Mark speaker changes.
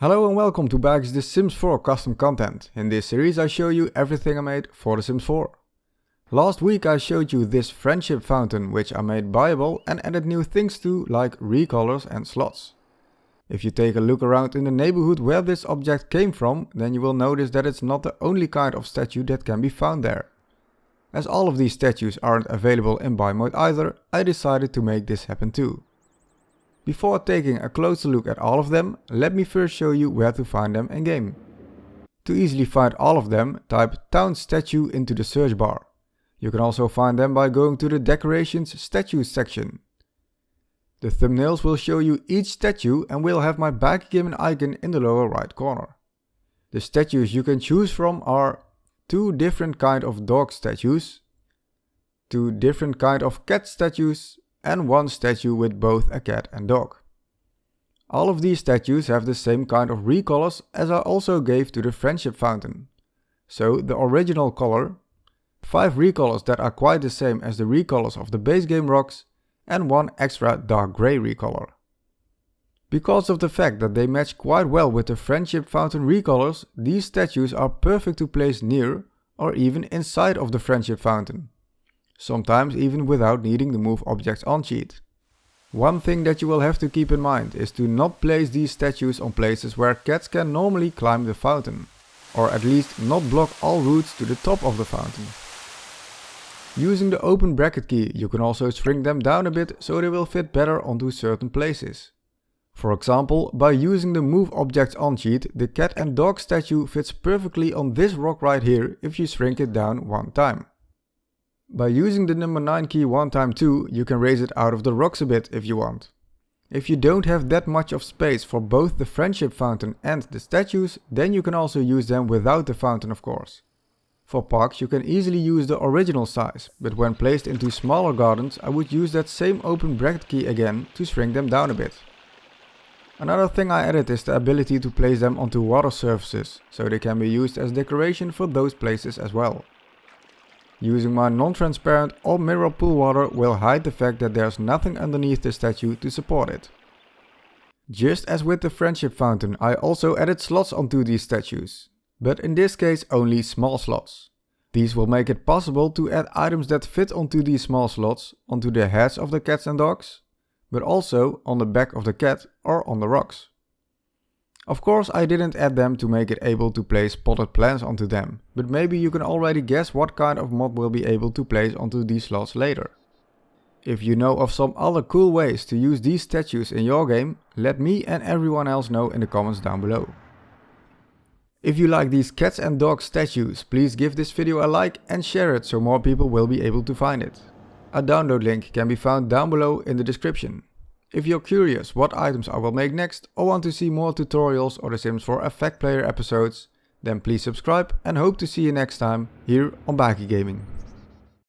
Speaker 1: Hello and welcome to Bakies The Sims 4 custom content. In this series I show you everything I made for The Sims 4. Last week I showed you this friendship fountain which I made buyable and added new things to, like recolors and slots. If you take a look around in the neighborhood where this object came from, then you will notice that it's not the only kind of statue that can be found there. As all of these statues aren't available in buy mode either, I decided to make this happen too. Before taking a closer look at all of them, let me first show you where to find them in game. To easily find all of them, type town statue into the search bar. You can also find them by going to the decorations statues section. The thumbnails will show you each statue and will have my BakieGaming icon in the lower right corner. The statues you can choose from are 2 different kind of dog statues, 2 different kind of cat statues, and 1 statue with both a cat and dog. All of these statues have the same kind of recolors as I also gave to the friendship fountain. So the original color, 5 recolors that are quite the same as the recolors of the base game rocks, and 1 extra dark grey recolor. Because of the fact that they match quite well with the friendship fountain recolors, these statues are perfect to place near or even inside of the friendship fountain. Sometimes even without needing to move objects on sheet. One thing that you will have to keep in mind is to not place these statues on places where cats can normally climb the fountain, or at least not block all routes to the top of the fountain. Using the open bracket key you can also shrink them down a bit so they will fit better onto certain places. For example, by using the move objects on sheet, the cat and dog statue fits perfectly on this rock right here if you shrink it down 1 time. By using the number 9 key 1 time too, you can raise it out of the rocks a bit if you want. If you don't have that much of space for both the friendship fountain and the statues, then you can also use them without the fountain of course. For parks you can easily use the original size, but when placed into smaller gardens I would use that same open bracket key again to shrink them down a bit. Another thing I added is the ability to place them onto water surfaces, so they can be used as decoration for those places as well. Using my non-transparent or mirror pool water will hide the fact that there's nothing underneath the statue to support it. Just as with the friendship fountain, I also added slots onto these statues, but in this case only small slots. These will make it possible to add items that fit onto these small slots onto the heads of the cats and dogs, but also on the back of the cat or on the rocks. Of course I didn't add them to make it able to place potted plants onto them, but maybe you can already guess what kind of mod will be able to place onto these slots later. If you know of some other cool ways to use these statues in your game, let me and everyone else know in the comments down below. If you like these cats and dogs statues, please give this video a like and share it so more people will be able to find it. A download link can be found down below in the description. If you're curious what items I will make next or want to see more tutorials or The Sims 4 Effect Player episodes, then please subscribe and hope to see you next time here on BakieGaming.